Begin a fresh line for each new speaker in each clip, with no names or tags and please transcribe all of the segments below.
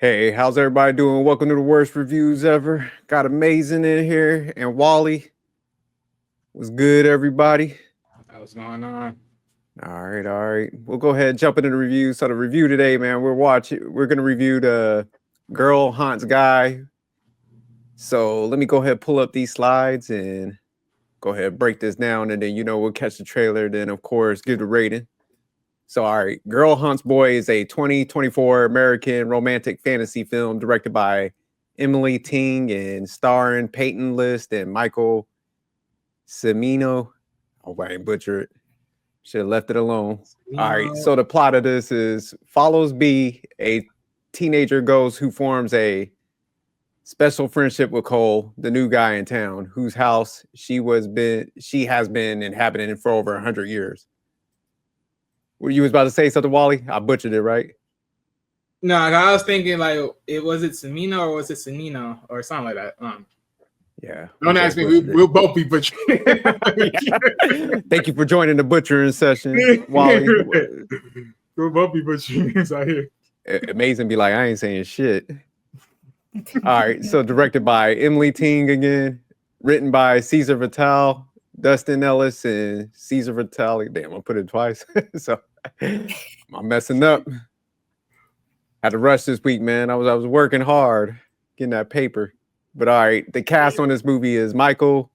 Hey, how's everybody doing? Welcome to the worst reviews ever. Got Amazing in here and Wally. Was good, everybody?
What's going on?
All right. We'll go ahead and jump into the review. So the review today, man, we're gonna review the Girl Haunts Guy. So let me go ahead and pull up these slides and go ahead and break this down, and then we'll catch the trailer, then of course give the rating. So, all right, Girl Haunts Boy is a 2024 American romantic fantasy film directed by Emily Ting and starring Peyton List and Michael Cimino. Oh, I ain't butcher it. Should have left it alone. All right, so the plot of this is follows B, a teenager ghost who forms a special friendship with Cole, the new guy in town, whose house she has been inhabiting for over 100 years. Were you was about to say something, Wally? I butchered it, right?
No, I was thinking like, was it Semino or was it Senino or something like that?
Yeah.
Don't ask me. We'll both be butchering.
Thank you for joining the butchering session, Wally.
We'll both be butchering out here.
Amazing. Be like, I ain't saying shit. All right. So directed by Emily Ting again. Written by Cesar Vitale, Dustin Ellis, and Cesar Vitale. Damn, I put it twice. So I'm messing up. Had to rush this week, man. I was working hard getting that paper. But all right, the cast on this movie is Michael.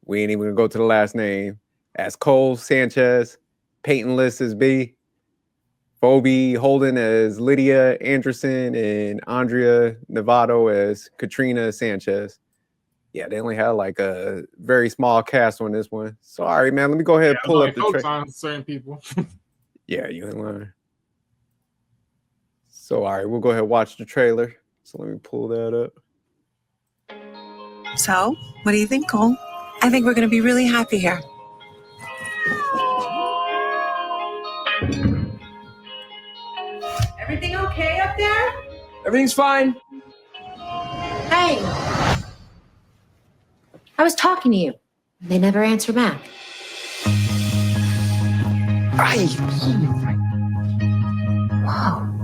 We ain't even gonna go to the last name. As Cole Sanchez, Peyton List as B, Phoebe Holden as Lydia Anderson, and Andrea Novato as Katrina Sanchez. Yeah, they only had like a very small cast on this one. So all right, man, let me go ahead and pull up the
trailer. On certain people.
Yeah, you ain't lying. So all right, we'll go ahead and watch the trailer. So let me pull that up.
So, what do you think, Cole? I think we're going to be really happy here.
Everything okay up there?
Everything's fine.
Hey. I was talking to you. They never answer back. Whoa.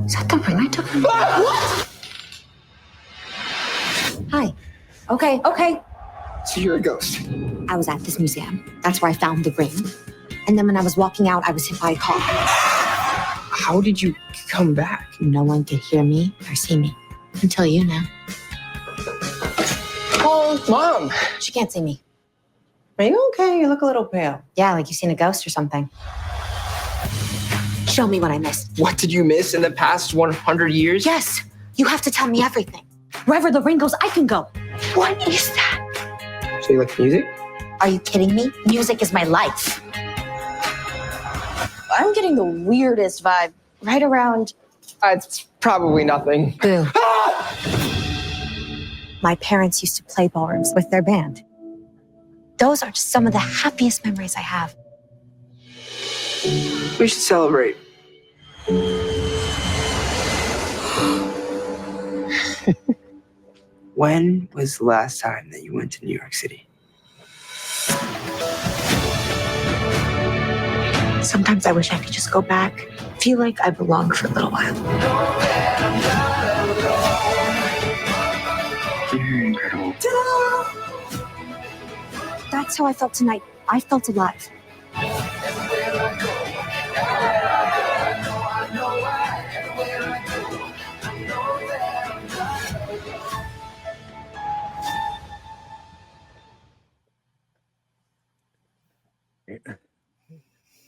Is that the ring I took from you? What? Hi. Okay.
So you're a ghost.
I was at this museum. That's where I found the ring. And then when I was walking out, I was hit by a car.
How did you come back?
No one could hear me or see me. Until you now.
Oh, Mom.
She can't see me.
Are you okay? You look a little pale.
Yeah, like you've seen a ghost or something. Show me what I missed.
What did you miss in the past 100 years?
Yes, you have to tell me everything. Wherever the ring goes, I can go. What is that?
So you like music?
Are you kidding me? Music is my life.
I'm getting the weirdest vibe right around.
It's probably nothing.
Boo. My parents used to play ballrooms with their band. Those are just some of the happiest memories I have.
We should celebrate. When was the last time that you went to New York City?
Sometimes I wish I could just go back, feel like I belong for a little while.
You're incredible.
That's how I felt tonight. I felt alive.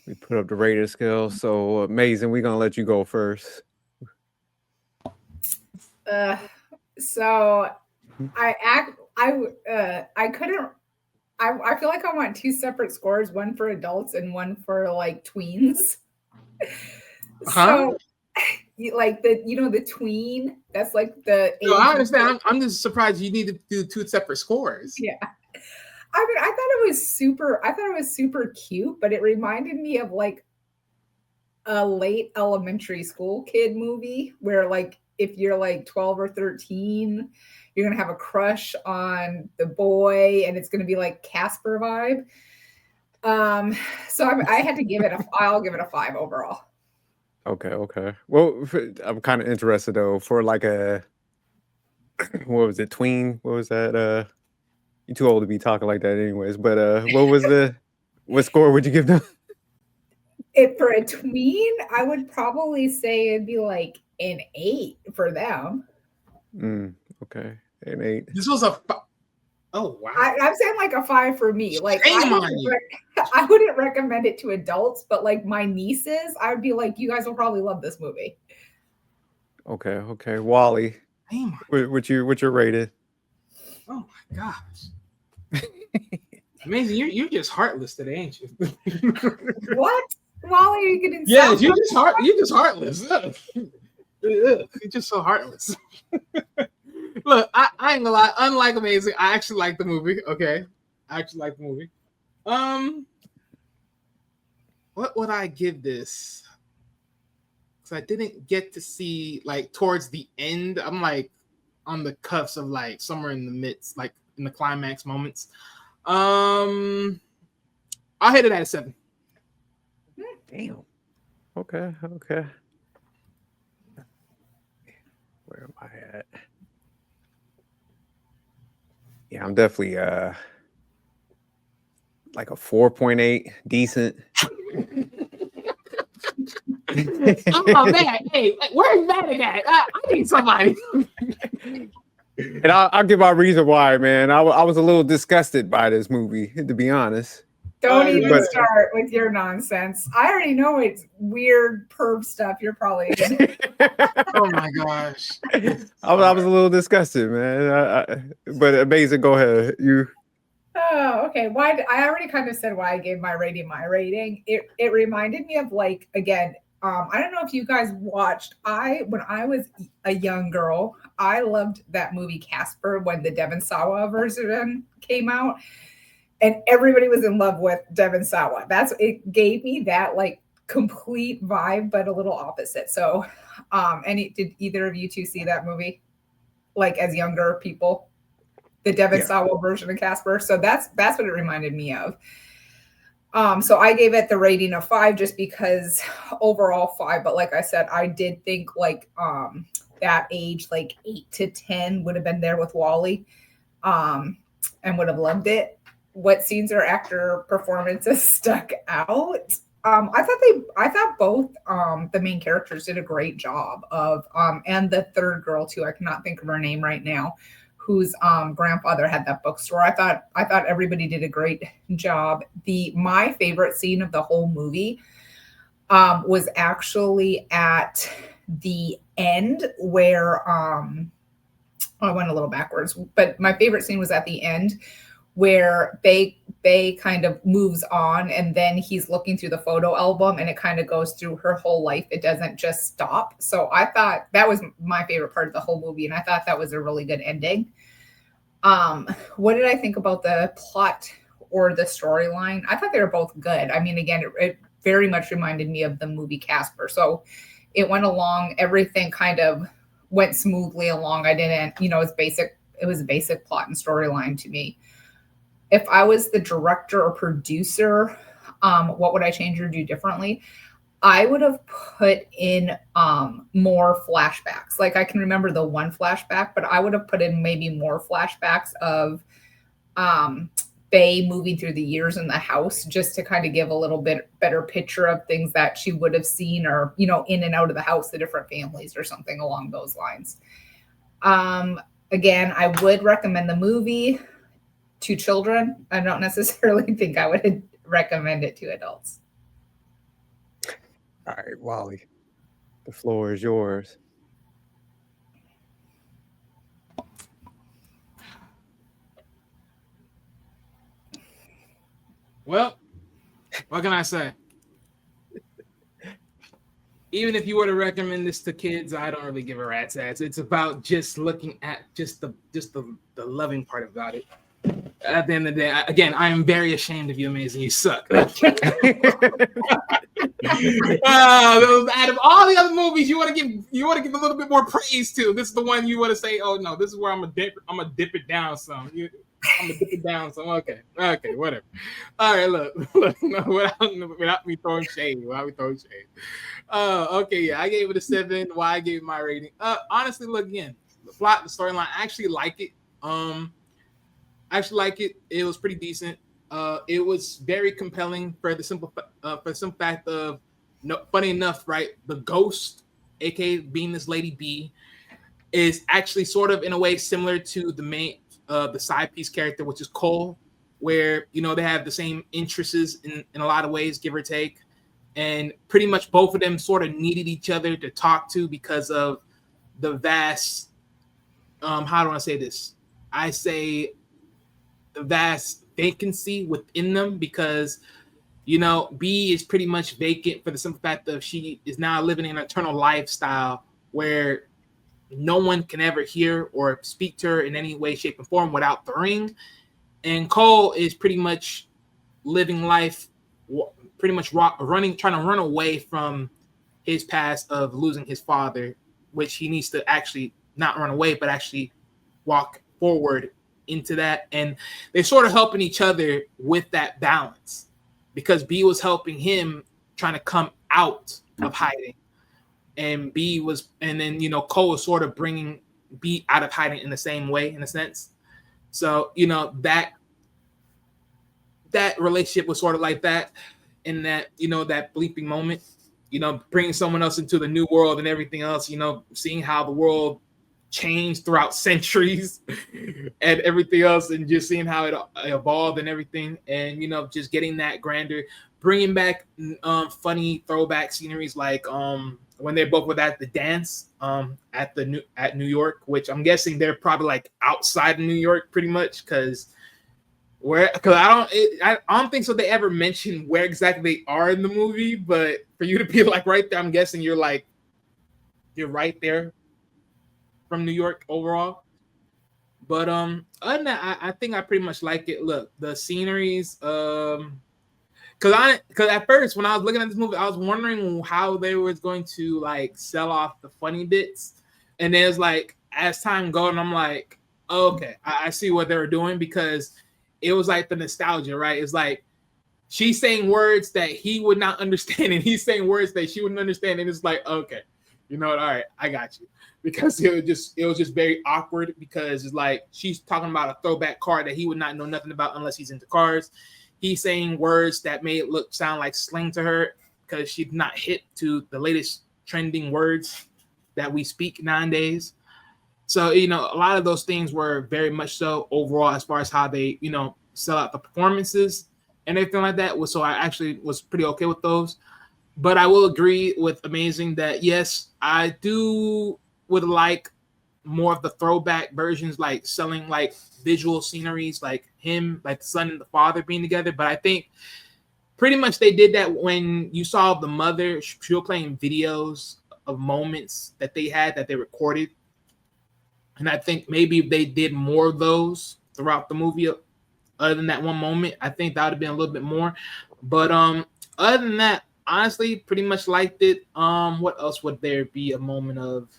We put up the rating scale. So Amazing. We're gonna let you go first.
So I couldn't. I feel like I want two separate scores, one for adults and one for like tweens. So like the tween, that's like the
No, I understand. I'm just surprised you need to do two separate scores.
Yeah. I mean, I thought it was super cute, but it reminded me of like a late elementary school kid movie where like if you're like 12 or 13, you're going to have a crush on the boy and it's going to be like Casper vibe. So I had to give it I'll give it a 5 overall.
Okay. Well, I'm kind of interested though for like a what was it? Tween? What was that? You too old to be talking like that, anyways. But what score would you give them?
If for a tween, I would probably say it'd be like an 8 for them.
Okay, an 8.
This was oh wow.
I'm saying like a 5 for me. Like
Shame on you.
I wouldn't recommend it to adults, but like my nieces, I would be like, you guys will probably love this movie.
Okay. Wally,
Shame on
what you rated?
Oh my gosh. Amazing. You're just heartless today, ain't you?
What? Wally, are you getting
Yeah, you're just heartless. Ugh. You're just so heartless. Look, I ain't gonna lie. Unlike Amazing, I actually like the movie. Okay, I actually like the movie. What would I give this? Because I didn't get to see like towards the end. I'm like on the cuffs of like somewhere in the midst, like in the climax moments. I'll hit it at a 7.
Damn. Okay. Where am I at? Yeah, I'm definitely like a 4.8, decent.
Oh man, hey, where's Matt at? I need somebody.
And I'll give my reason why, man. I was a little disgusted by this movie, to be honest.
Don't even
But-
start with your nonsense. I already know it's weird perv stuff. You're probably gonna
Oh my gosh.
I was a little disgusted, man. But Amazing, go ahead. You.
Oh, okay. I already kind of said why I gave my rating. It reminded me of like again. I don't know if you guys watched. When I was a young girl, I loved that movie Casper when the Devon Sawa version came out, and everybody was in love with Devon Sawa. It gave me that like complete vibe, but a little opposite. So, did either of you two see that movie, like as younger people? The Devon Sawa version of Casper. So that's what it reminded me of. So I gave it the rating of 5 just because overall 5. But like I said, I did think like that age, like 8 to 10 would have been there with Wally and would have loved it. What scenes or actor performances stuck out? I thought both the main characters did a great job of and the third girl too. I cannot think of her name right now, whose grandfather had that bookstore. I thought everybody did a great job. My favorite scene of the whole movie was actually at the end where I went a little backwards, but my favorite scene was at the end where Bay kind of moves on and then he's looking through the photo album and it kind of goes through her whole life. It doesn't just stop. So I thought that was my favorite part of the whole movie. And I thought that was a really good ending. What did I think about the plot or the storyline? I thought they were both good. I mean, again, it very much reminded me of the movie Casper. So it went along, everything kind of went smoothly along. It was a basic plot and storyline to me. If I was the director or producer, what would I change or do differently? I would have put in more flashbacks. Like I can remember the one flashback, but I would have put in maybe more flashbacks of Bay moving through the years in the house just to kind of give a little bit better picture of things that she would have seen or, in and out of the house, the different families or something along those lines. Again, I would recommend the movie to children. I don't necessarily think I would recommend it to adults.
All right, Wally, the floor is yours.
Well, what can I say? Even if you were to recommend this to kids, I don't really give a rat's ass. It's about just looking at just the loving part about it. At the end of the day, again, I am very ashamed of you, Amazing. You suck. Out of all the other movies, you want to give a little bit more praise to. This is the one you want to say, "Oh no, this is where I'm gonna dip it down some." I'm gonna dip it down. So okay, whatever. All right, look, no, without me throwing shade, okay, yeah, I gave it a 7. Why I gave it my rating? Honestly, look again, the plot, the storyline, I actually like it. It was pretty decent. It was very compelling for the simple fact of, no, funny enough, right? The ghost, aka being this Lady B, is actually sort of in a way similar to the main, the side piece character, which is Cole, where they have the same interests in a lot of ways, give or take, and pretty much both of them sort of needed each other to talk to because of the vast, how do I say this? I say the vast vacancy within them, because B is pretty much vacant for the simple fact of she is now living an eternal lifestyle where no one can ever hear or speak to her in any way, shape, and form without the ring. And Cole is pretty much living life, pretty much trying to run away from his past of losing his father, which he needs to actually not run away, but actually walk forward into that. And they're sort of helping each other with that balance, because B was helping him trying to come out of hiding. And then Cole was sort of bringing B out of hiding in the same way, in a sense. So, that relationship was sort of like that, in that, that bleeping moment, bringing someone else into the new world and everything else, seeing how the world changed throughout centuries and everything else, and just seeing how it evolved and everything. And, just getting that grander, bringing back funny throwback sceneries, like when they're both at the dance at New York, which I'm guessing they're probably like outside of New York pretty much, because I don't think so they ever mention where exactly they are in the movie, but for you to be like right there, I'm guessing you're right there from New York overall. But other than that, I think I pretty much like it. Look, the sceneries, because at first when I was looking at this movie, I was wondering how they was going to like sell off the funny bits, and then it's like as time goes, I'm like, oh, okay, I see what they were doing, because it was like the nostalgia, right? It's like she's saying words that he would not understand, and he's saying words that she wouldn't understand, and it's like, okay, you know what? All right, I got you. Because it was just very awkward, because it's like she's talking about a throwback car that he would not know nothing about unless he's into cars. He's saying words that made it sound like slang to her, because she's not hip to the latest trending words that we speak nowadays. So, a lot of those things were very much so overall, as far as how they, sell out the performances and everything like that. So I actually was pretty okay with those. But I will agree with Amazing that, yes, I would like more of the throwback versions, like selling like visual sceneries, like him, like the son and the father being together. But I think pretty much they did that when you saw the mother, she was playing videos of moments that they had that they recorded. And I think maybe if they did more of those throughout the movie, other than that one moment, I think that would have been a little bit more. But other than that, honestly, pretty much liked it. What else would there be a moment of?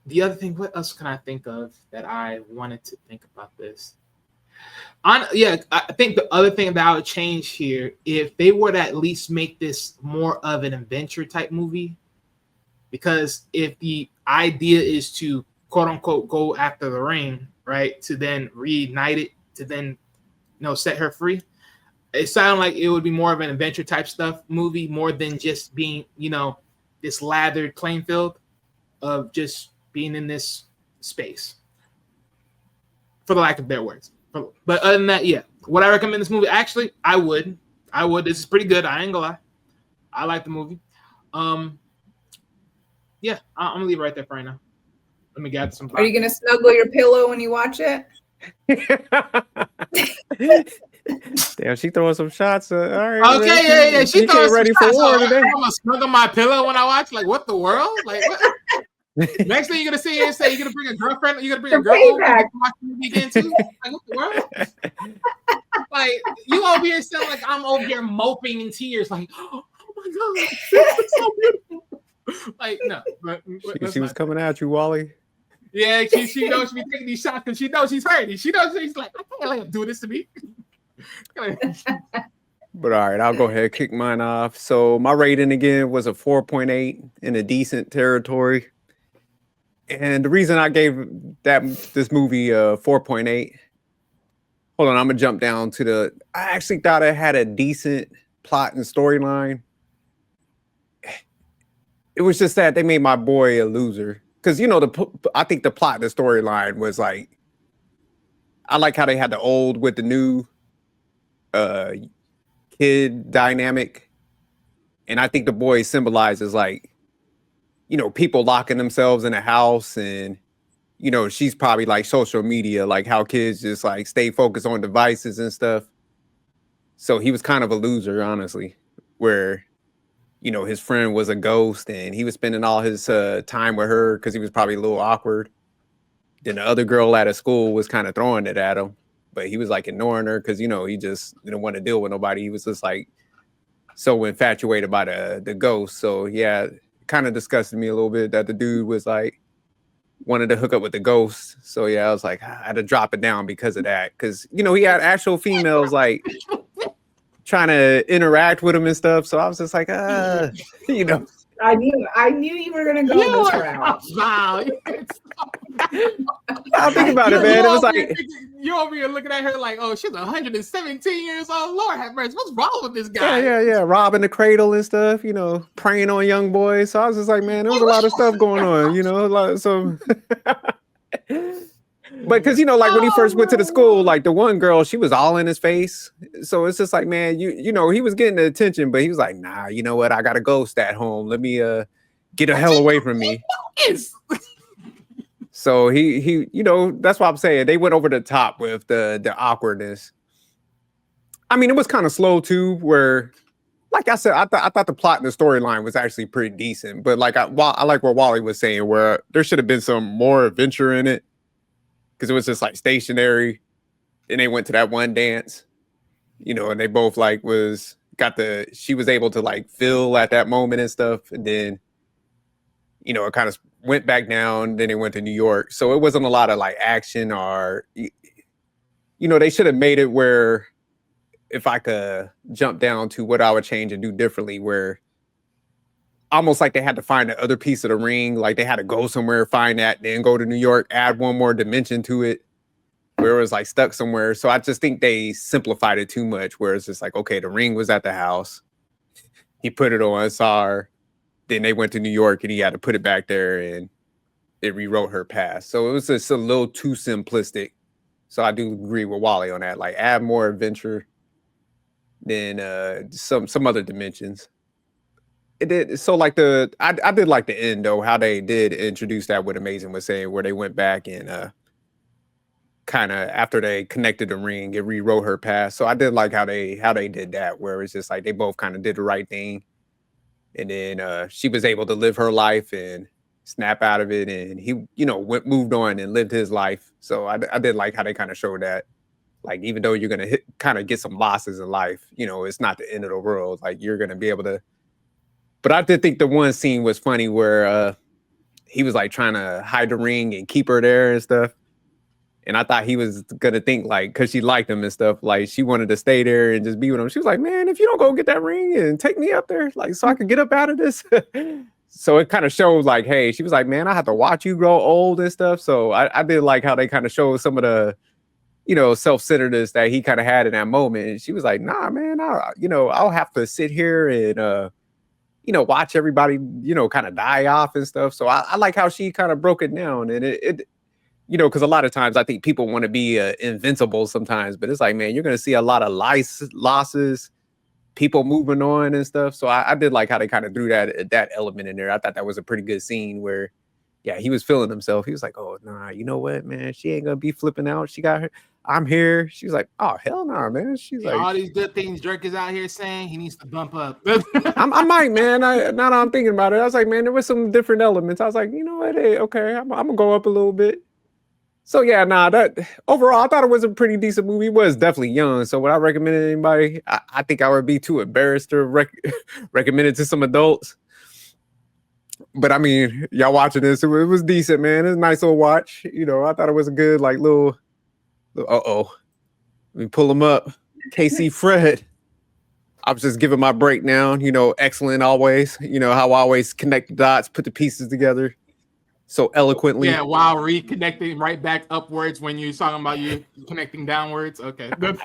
The other thing, what else can I think of that I wanted to think about this? I think the other thing that I would change here, if they were to at least make this more of an adventure type movie, because if the idea is to quote unquote go after the ring, right, to then reignite it, to then set her free, it sounded like it would be more of an adventure type stuff movie, more than just being this lathered playing field of just being in this space, for the lack of better words. But other than that, yeah. Would I recommend this movie? Actually, I would. This is pretty good. I ain't gonna lie. I like the movie. Yeah, I'm gonna leave it right there for right now. Let me gather some.
Are you gonna snuggle your pillow when you watch it?
Damn, she throwing some shots. All right.
Okay, yeah. She throwing
ready
some
for
shots.
war today.
I'm gonna snuggle my pillow when I watch. Like, what the world? Like, what? Next thing you're gonna see is say you're gonna bring a girlfriend. You're gonna bring a girl over to watch the movie again too. Like, what the world? Like, you over here sound like I'm over here moping in tears. Like, oh my god, it's so beautiful. Like, no.
She was coming at you, Wally.
Yeah, she knows she be taking these shots because she knows she's hurting. She knows she's like, I can't let him do this to me.
But all right, I'll go ahead and kick mine off. So my rating again was a 4.8 in a decent territory. And the reason I gave this movie a 4.8, hold on, I'm gonna jump down to I actually thought it had a decent plot and storyline. It was just that they made my boy a loser. Because, you know, I think the plot and the storyline was like, I like how they had the old with the new kid dynamic. And I think the boy symbolizes like, you know, people locking themselves in a house and, you know, she's probably like social media, like how kids just like stay focused on devices and stuff. So he was kind of a loser, honestly, where, you know, his friend was a ghost and he was spending all his time with her because he was probably a little awkward. Then the other girl at his school was kind of throwing it at him, but he was like ignoring her because, you know, he just didn't want to deal with nobody. He was just like so infatuated by the ghost. So yeah, it kind of disgusted me a little bit that the dude was like wanted to hook up with the ghost. So yeah, I was like, I had to drop it down because of that. Because, you know, he had actual females like trying to interact with him and stuff. So I was just like, you know.
I knew you were gonna go this route.
Wow.
I'll think about it, man. It was like
you over here looking at her like, oh, she's 117 years old. Lord have mercy. What's wrong with this guy?
Yeah. Robbing the cradle and stuff, you know, preying on young boys. So I was just like, man, there was a lot of stuff going on, you know, a lot of some. But because, you know, like when he first went to the school, like the one girl, she was all in his face. So it's just like, man, you know, he was getting the attention, but he was like, nah, you know what? I got a ghost at home. Let me get the hell away from me. So he, you know, that's what I'm saying. They went over the top with the awkwardness. I mean, it was kind of slow too, where, like I said, I thought the plot and the storyline was actually pretty decent. But like I like what Wally was saying, where there should have been some more adventure in it. Because it was just like stationary. Then they went to that one dance, you know, and they both like she was able to like feel at that moment and stuff. And then, you know, it kind of went back down. Then they went to New York. So it wasn't a lot of like action or, you know, they should have made it where if I could jump down to what I would change and do differently, where almost like they had to find the other piece of the ring. Like they had to go somewhere, find that, then go to New York, add one more dimension to it where it was like stuck somewhere. So I just think they simplified it too much, where it's just like, okay, the ring was at the house. He put it on, saw her. Then they went to New York and he had to put it back there and it rewrote her past. So it was just a little too simplistic. So I do agree with Wally on that. Like add more adventure than some other dimensions. It did. So like I did like the end though, how they did introduce that, what Amazing was saying, where they went back and kind of after they connected the ring, it rewrote her past. So I did like how they did that, where it's just like they both kind of did the right thing. And then she was able to live her life and snap out of it. And he, you know, moved on and lived his life. So I did like how they kind of showed that. Like, even though you're going to kind of get some losses in life, you know, it's not the end of the world. Like you're going to be able to. But I did think the one scene was funny where he was like trying to hide the ring and keep her there and stuff. And I thought he was going to think like, because she liked him and stuff, like she wanted to stay there and just be with him. She was like, man, if you don't go get that ring and take me up there, like so I could get up out of this. So it kind of shows like, hey, she was like, man, I have to watch you grow old and stuff. So I did like how they kind of showed some of the, you know, self-centeredness that he kind of had in that moment. And she was like, nah, man, I'll have to sit here and, you know, watch everybody, you know, kind of die off and stuff. So I like how she kind of broke it down. And it you know, because a lot of times I think people want to be invincible sometimes, but it's like, man, you're going to see a lot of losses, people moving on and stuff. So I did like how they kind of threw that element in there. I thought that was a pretty good scene where, yeah, he was feeling himself. He was like, oh, nah, you know what, man, she ain't going to be flipping out. She got her. I'm here. She was like, oh, hell no, nah, man. She's like,
all these good things Drake is out here saying, he needs to bump up.
I might, man. Now that I'm thinking about it, I was like, man, there was some different elements. I was like, you know what? Hey, okay, I'm going to go up a little bit. So yeah, that overall, I thought it was a pretty decent movie. It was definitely young. So would I recommend it to anybody? I think I would be too embarrassed to recommend it to some adults. But I mean, y'all watching this, it was decent, man. It was a nice little watch. You know, I thought it was a good, like, little let me pull him up. KC Fred. I was just giving my breakdown, you know, excellent always. You know, how I always connect the dots, put the pieces together so eloquently.
Yeah, while reconnecting right back upwards when you're talking about you connecting downwards. Okay, good.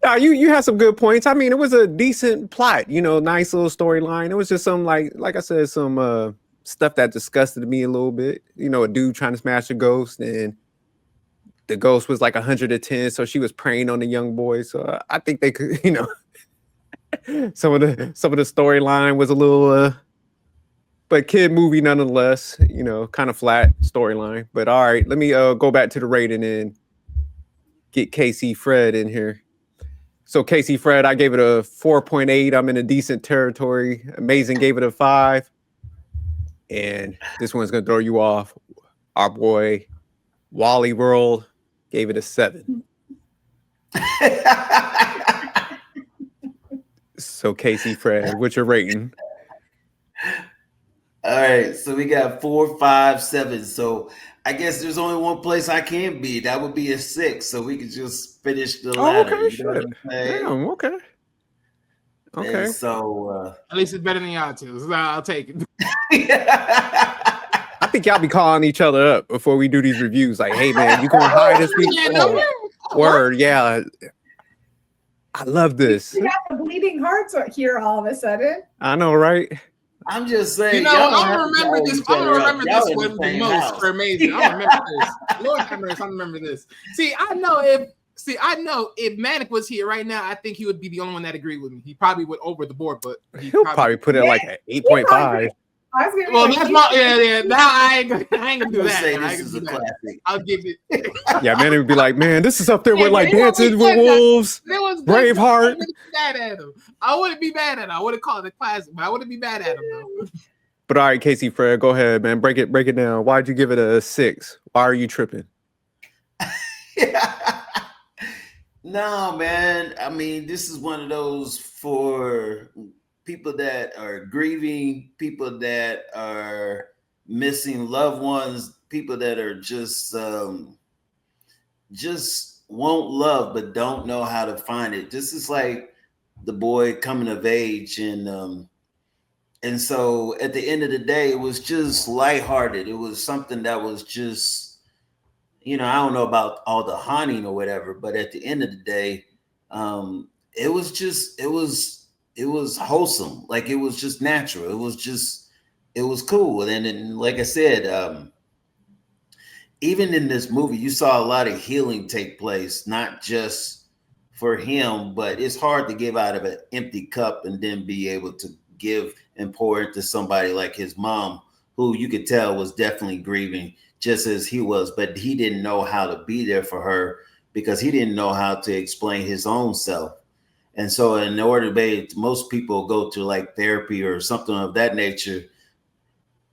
No, you had some good points. I mean, it was a decent plot, you know, nice little storyline. It was just some like I said, some stuff that disgusted me a little bit. You know, a dude trying to smash a ghost, and the ghost was like 110, so she was preying on the young boy. So I think they could, you know, some of the storyline was a little but kid movie nonetheless, you know, kind of flat storyline. But all right, let me go back to the rating and get KC Fred in here. So KC Fred, I gave it a 4.8. I'm in a decent territory. Amazing gave it a 5. And this one's gonna throw you off. Our boy Wally World gave it a 7. So KC Fred, what's your rating?
All right, so we got 4, 5, 7. So I guess there's only one place I can be. That would be a 6. So we could just finish the ladder.
Okay,
You know what I'm saying?
Damn, okay. Okay.
And so
At least it's better than y'all two. So I'll take it.
I think y'all be calling each other up before we do these reviews. Like, hey man, you going high this week?
Yeah, no,
Word, yeah. I love this.
You got the bleeding hearts here all of a sudden.
I know, right?
I'm just saying.
You know,
y'all don't
I'm
have
gonna
to
remember
blow
this.
each
I'm gonna
other up.
remember
Y'all
this
in
one
the
the
same
most
house.
for amazing. I remember this. Lord have mercy, I remember this. I know if Manic was here right now, I think he would be the only one that agreed with me. He probably would over the board, but
He'll probably put it like at
Yeah,
8.5.
I was gonna be
Well,
like,
that's my yeah. Now I ain't gonna do
I'm gonna
that.
say
I
this
ain't
is
gonna
a
do that.
classic.
I'll give it.
Yeah, man, it would be like, man, this is up there
Yeah,
with like
but it won't be
Dancing with
good, though.
Wolves,
It was good,
Braveheart.
though. I wouldn't be mad at him. I wouldn't be mad at him. I would have called it a classic, but I wouldn't be mad at him though.
But all right, KC Fred, go ahead, man. Break it down. Why'd you give it a 6? Why are you tripping?
No, man. I mean, this is one of those for people that are grieving, people that are missing loved ones, people that are just want love but don't know how to find it. This is like the boy coming of age, and so at the end of the day, it was just lighthearted. It was something that was just, you know, I don't know about all the haunting or whatever, but at the end of the day, it was wholesome. Like, it was just natural. It was cool. And then, like I said, even in this movie, you saw a lot of healing take place, not just for him, but it's hard to give out of an empty cup and then be able to give and pour into somebody like his mom, who you could tell was definitely grieving just as he was, but he didn't know how to be there for her because he didn't know how to explain his own self. And so in order to be, most people go to like therapy or something of that nature,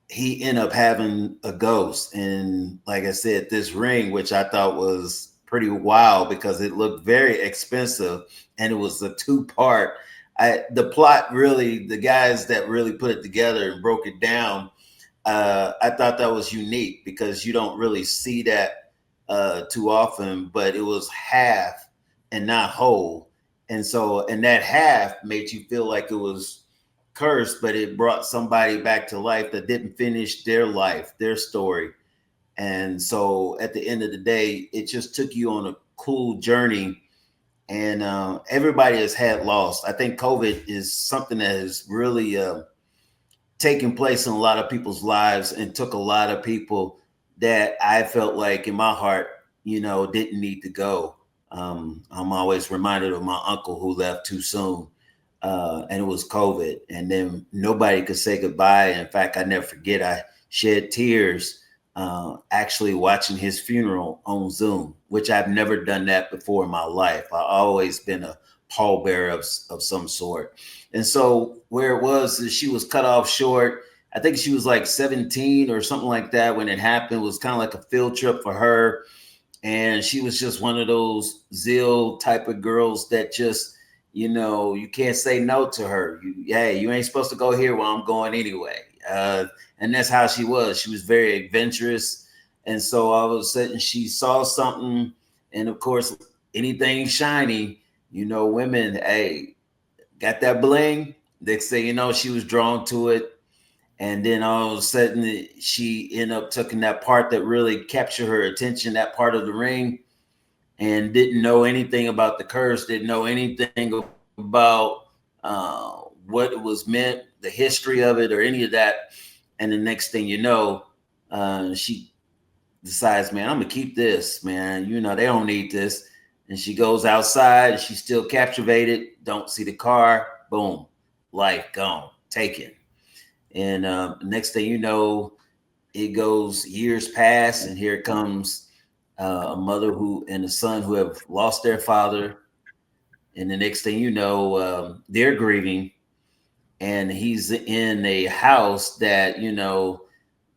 he ended up having a ghost. And like I said, this ring, which I thought was pretty wild because it looked very expensive and it was a 2-part. The plot really, the guys that really put it together and broke it down, I thought that was unique because you don't really see that too often, but it was half and not whole. And so, and that half made you feel like it was cursed, but it brought somebody back to life that didn't finish their life, their story. And so at the end of the day, it just took you on a cool journey. And everybody has had loss. I think COVID is something that has really taken place in a lot of people's lives and took a lot of people that I felt like in my heart, you know, didn't need to go. I'm always reminded of my uncle who left too soon. And it was COVID, and then nobody could say goodbye. In fact, I never forget, I shed tears actually watching his funeral on Zoom, which I've never done that before in my life. I've always been a pallbearer of some sort. And so where it was is she was cut off short. I think she was like 17 or something like that when it happened. It was kind of like a field trip for her. And she was just one of those zeal type of girls that just, you know, you can't say no to her. You ain't supposed to go here. Well, I'm going anyway. And that's how she was. She was very adventurous. And so all of a sudden she saw something. And of course, anything shiny, you know, women, hey, got that bling. They say, you know, she was drawn to it. And then all of a sudden she ended up taking that part that really captured her attention, that part of the ring, and didn't know anything about the curse, didn't know anything about what it was meant, the history of it, or any of that. And the next thing you know, she decides, man, I'm gonna keep this, man. You know, they don't need this. And she goes outside and she's still captivated, don't see the car, boom, life gone, taken. And next thing you know, it goes years past, and here comes a mother and a son who have lost their father. And the next thing you know, they're grieving, and he's in a house that, you know,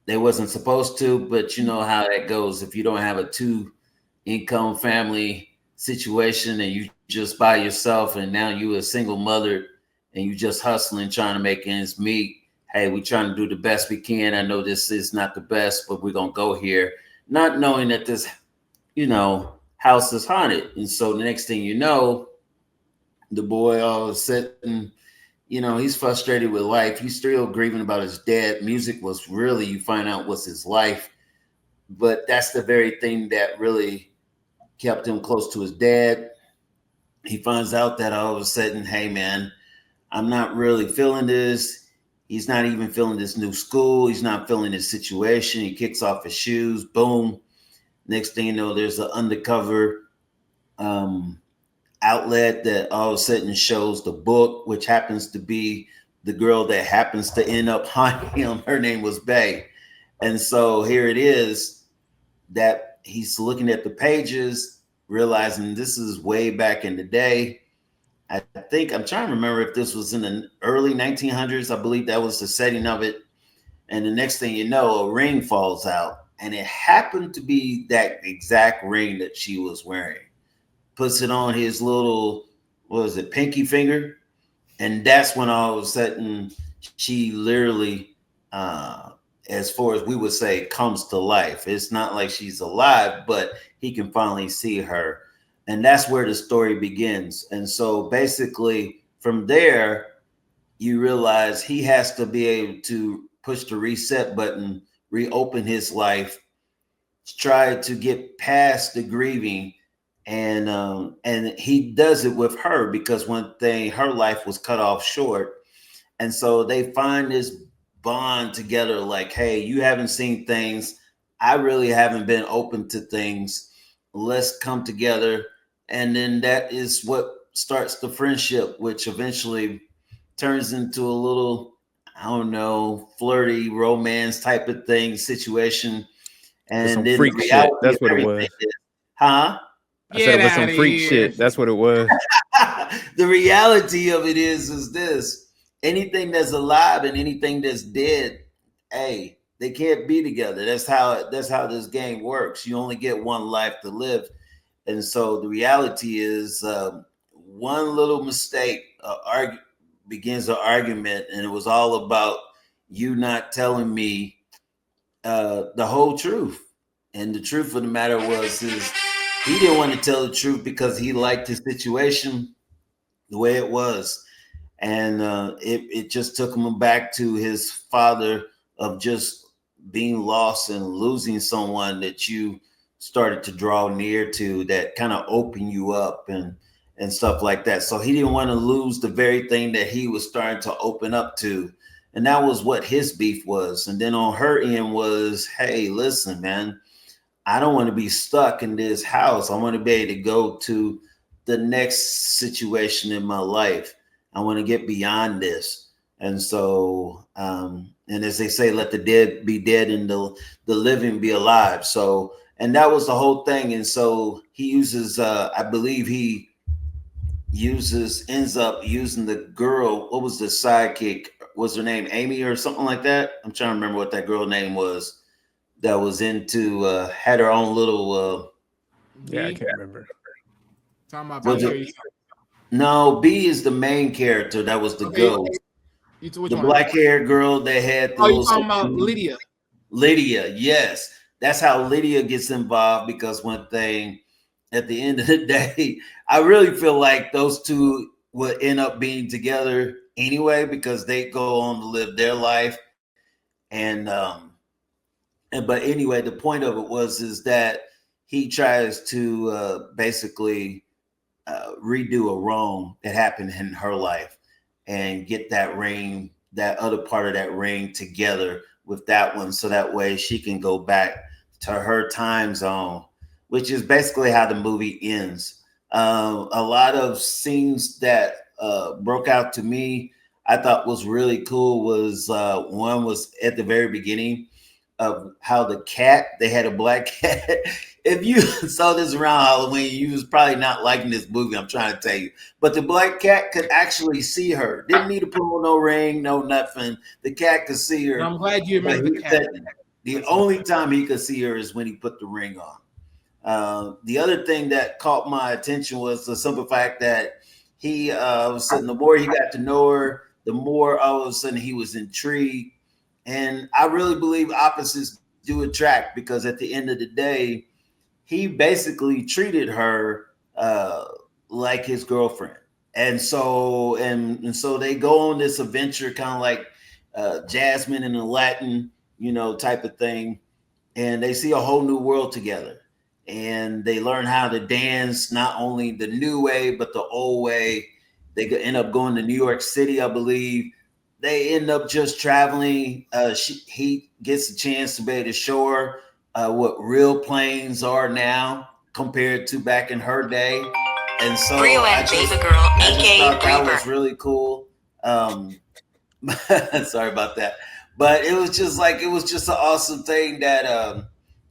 they wasn't supposed to, but you know how that goes. If you don't have a 2-income family situation and you just by yourself, and now you a single mother and you just hustling, trying to make ends meet. Hey, we're trying to do the best we can. I know this is not the best, but we're going to go here, not knowing that this, you know, house is haunted. And so the next thing you know, the boy all of a sudden, you know, he's frustrated with life. He's still grieving about his dad. Music was really, you find out, was his life. But that's the very thing that really kept him close to his dad. He finds out that all of a sudden, hey, man, I'm not really feeling this. He's not even feeling this new school. He's not feeling this situation. He kicks off his shoes. Boom. Next thing you know, there's an undercover outlet that all of a sudden shows the book, which happens to be the girl that happens to end up haunting him. Her name was Bay. And so here it is that he's looking at the pages, realizing this is way back in the day. I think I'm trying to remember if this was in the early 1900s. I believe that was the setting of it. And the next thing you know, a ring falls out, and it happened to be that exact ring that she was wearing. Puts it on his little, what was it, pinky finger. And that's when all of a sudden she literally, as far as we would say, comes to life. It's not like she's alive, but he can finally see her. And that's where the story begins. And so basically from there, you realize he has to be able to push the reset button, reopen his life, try to get past the grieving. And he does it with her, because one thing, her life was cut off short. And so they find this bond together, like, hey, you haven't seen things. I really haven't been open to things. Let's come together. And then that is what starts the friendship, which eventually turns into a little, I don't know, flirty romance type of thing situation. And then
freak shit. That's what it was.
Huh?
I said it was some freak shit. That's what it was.
The reality of it is this: anything that's alive and anything that's dead, hey, they can't be together. That's how this game works. You only get one life to live. And so the reality is, one little mistake begins an argument, and it was all about you not telling me the whole truth. And the truth of the matter was, he didn't want to tell the truth because he liked his situation the way it was. And it just took him back to his father of just being lost and losing someone that you started to draw near to, that kind of opened you up and stuff like that. So he didn't want to lose the very thing that he was starting to open up to. And that was what his beef was. And then on her end was, hey, listen, man, I don't want to be stuck in this house. I want to be able to go to the next situation in my life. I want to get beyond this. And so, and as they say, let the dead be dead and the living be alive. So, and that was the whole thing. And so he uses, I believe he ends up using the girl. What was the sidekick? Was her name Amy or something like that? I'm trying to remember what that girl name was. That was into, had her own little.
Yeah, I can't remember.
Talking about
No, B is the main character. That was the
Okay,
ghost.
which
The
one?
black haired girl that had
Oh, you
those.
talking about Lydia?
Lydia, yes. That's how Lydia gets involved, because one thing at the end of the day, I really feel like those two would end up being together anyway, because they go on to live their life. But anyway, the point of it is that he tries to basically redo a wrong that happened in her life and get that ring, that other part of that ring, together with that one, so that way she can go back to her time zone, which is basically how the movie ends. A lot of scenes that broke out to me, I thought was really cool, was one was at the very beginning of how the cat, they had a black cat. If you saw this around Halloween, you was probably not liking this movie, I'm trying to tell you. But the black cat could actually see her. Didn't need to put on no ring, no nothing. The cat could see her.
And I'm glad you
But
remember
he
the cat.
said the only time he could see her is when he put the ring on. The other thing that caught my attention was the simple fact that he was saying the more he got to know her, the more all of a sudden he was intrigued. And I really believe opposites do attract, because at the end of the day, he basically treated her like his girlfriend. And so they go on this adventure, kind of like Jasmine and Aladdin, type of thing. And they see a whole new world together. And they learn how to dance, not only the new way, but the old way. They end up going to New York City, I believe. They end up just traveling. He gets a chance to be able to show her what real planes are now compared to back in her day. And so I just thought that was really cool. Sorry about that. But it was just an awesome thing that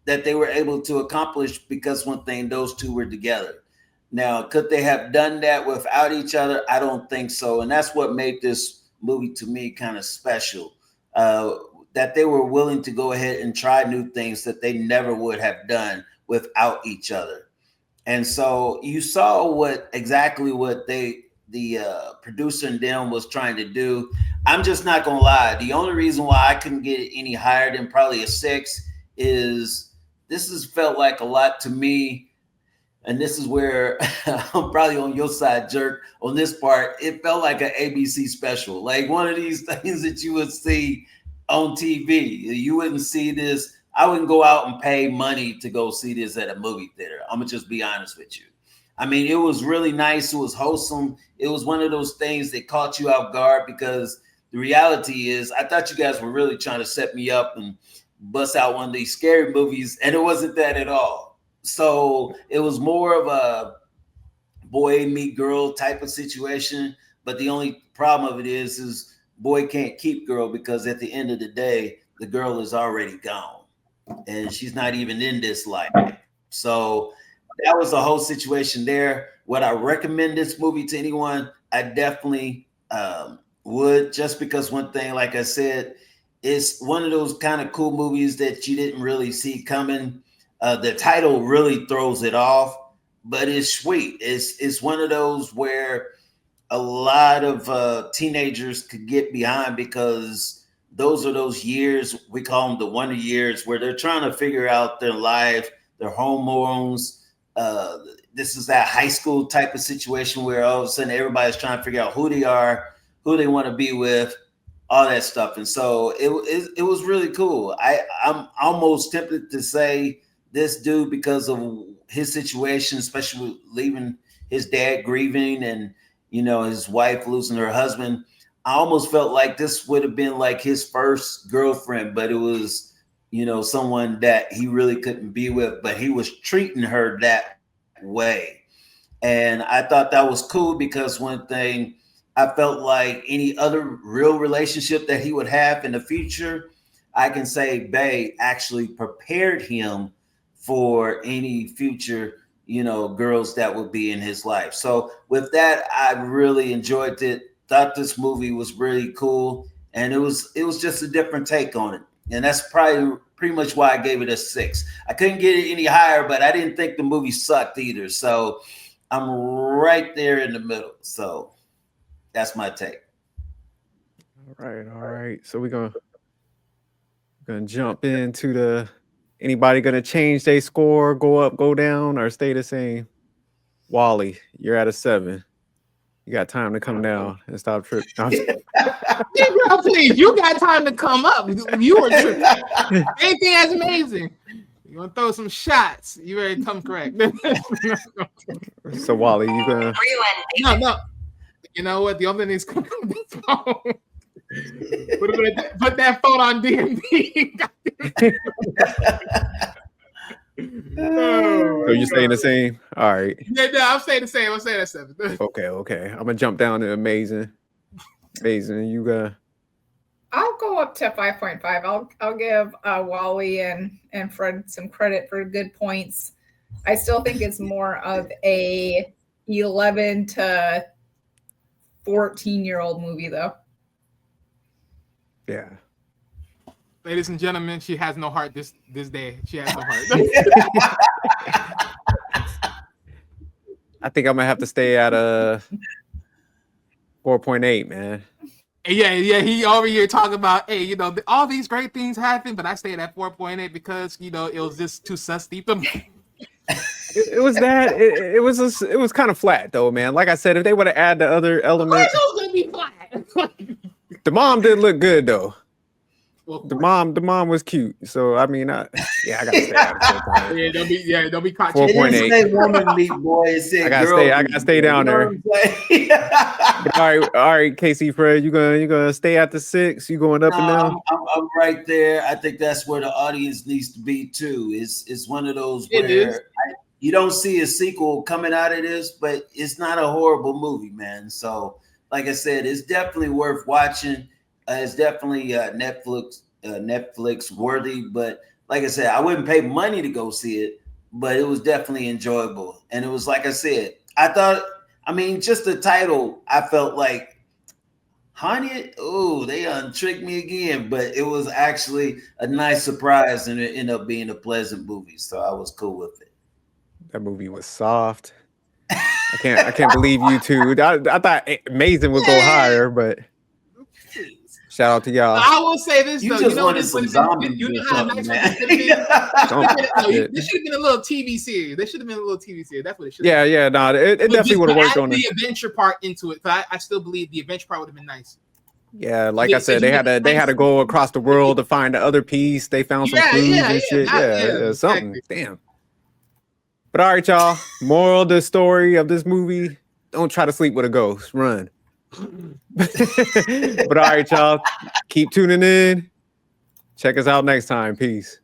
they were able to accomplish, because one thing, those two were together. Now, could they have done that without each other? I don't think so. And that's what made this movie to me kind of special, that they were willing to go ahead and try new things that they never would have done without each other. And so you saw exactly what the producer and them was trying to do. I'm just not gonna lie, the only reason why I couldn't get it any higher than probably a 6 is this has felt like a lot to me. And this is where I'm probably on your side, Jerk, on this part. It felt like an ABC special, like one of these things that you would see on TV. You wouldn't see this. I wouldn't go out and pay money to go see this at a movie theater. I'm going to just be honest with you. I mean, it was really nice. It was wholesome. It was one of those things that caught you off guard, because the reality is I thought you guys were really trying to set me up and bust out one of these scary movies, and it wasn't that at all. So it was more of a boy meet girl type of situation. But the only problem of it is boy can't keep girl, because at the end of the day, the girl is already gone and she's not even in this life. So that was the whole situation there. Would I recommend this movie to anyone? I definitely would, just because one thing, like I said, it's one of those kind of cool movies that you didn't really see coming. The title really throws it off, but it's sweet. It's one of those where a lot of teenagers could get behind, because those are those years, we call them the wonder years, where they're trying to figure out their life, their hormones. This is that high school type of situation where all of a sudden everybody's trying to figure out who they are, who they want to be with, all that stuff. And so it was really cool. I'm almost tempted to say this dude, because of his situation, especially leaving his dad grieving and, his wife losing her husband, I almost felt like this would have been like his first girlfriend, but it was, someone that he really couldn't be with, but he was treating her that way. And I thought that was cool, because one thing, I felt like any other real relationship that he would have in the future, I can say Bay actually prepared him for any future, girls that would be in his life. So with that, I really enjoyed it. Thought this movie was really cool, and it was just a different take on it. And that's probably pretty much why I gave it a 6. I couldn't get it any higher, but I didn't think the movie sucked either. So I'm right there in the middle. So that's my take.
All right. So we're gonna jump into the anybody gonna change their score, go up, go down, or stay the same? Wally, you're at a 7. You got time to come down and stop tripping.
Girl, please, you got time to come up. You were tripping. Anything that's amazing. You want to throw some shots? You ready to come correct?
So Wally, you gonna?
No. You know what? The only thing is come on this phone. Put that phone on DMV.
So you're staying the same? All right.
Yeah, no, I'm saying the same. I'm saying that 7.
Okay. I'm gonna jump down to amazing. You got?
I'll go up to 5.5. I'll give Wally and Fred some credit for good points. I still think it's more of a 11 to 14-year-old movie, though.
Yeah.
Ladies and gentlemen, she has no heart this day. She has no heart.
I think I'm gonna have to stay at a 4.8, man.
Yeah. He over here talking about, hey, all these great things happen, but I stayed at 4.8 because it was just too susty.
It was that. It was kind of flat though, man. Like I said, if they would have added the other elements,
it was gonna be flat.
the mom did look good though.
Well,
The mom was cute. So I mean, I gotta stay at a 4.8.
don't be caught.
4.8.
It didn't say woman meat, boy. It said
I gotta stay down there. But all right, Casey, Fred, you gonna stay at the 6? You going up and down?
I'm right there. I think that's where the audience needs to be too. It's one of those where you don't see a sequel coming out of this, but it's not a horrible movie, man. So, like I said, it's definitely worth watching. It's definitely Netflix worthy. But like I said, I wouldn't pay money to go see it, but it was definitely enjoyable. And it was like I said, just the title, I felt like, honey, they untricked me again. But it was actually a nice surprise, and it ended up being a pleasant movie. So I was cool with it.
That movie was soft. I can't believe you two. I thought Amazing would go higher, but shout out to y'all.
I will say this
You
though.
just wanted some zombies.
You know
or
how
something,
nice
man.
this should have been a little TV series. There should have been a little TV series. That's what it should.
Yeah. No, it definitely would have worked on
the adventure part into it. I still believe the adventure part would have been nice.
Yeah, like I said, they had to go across the world to find the other piece. They found some clues and shit. Something.
Exactly.
Damn. But all right, y'all. Moral of the story of this movie: don't try to sleep with a ghost. Run. But all right, y'all. Keep tuning in. Check us out next time. Peace.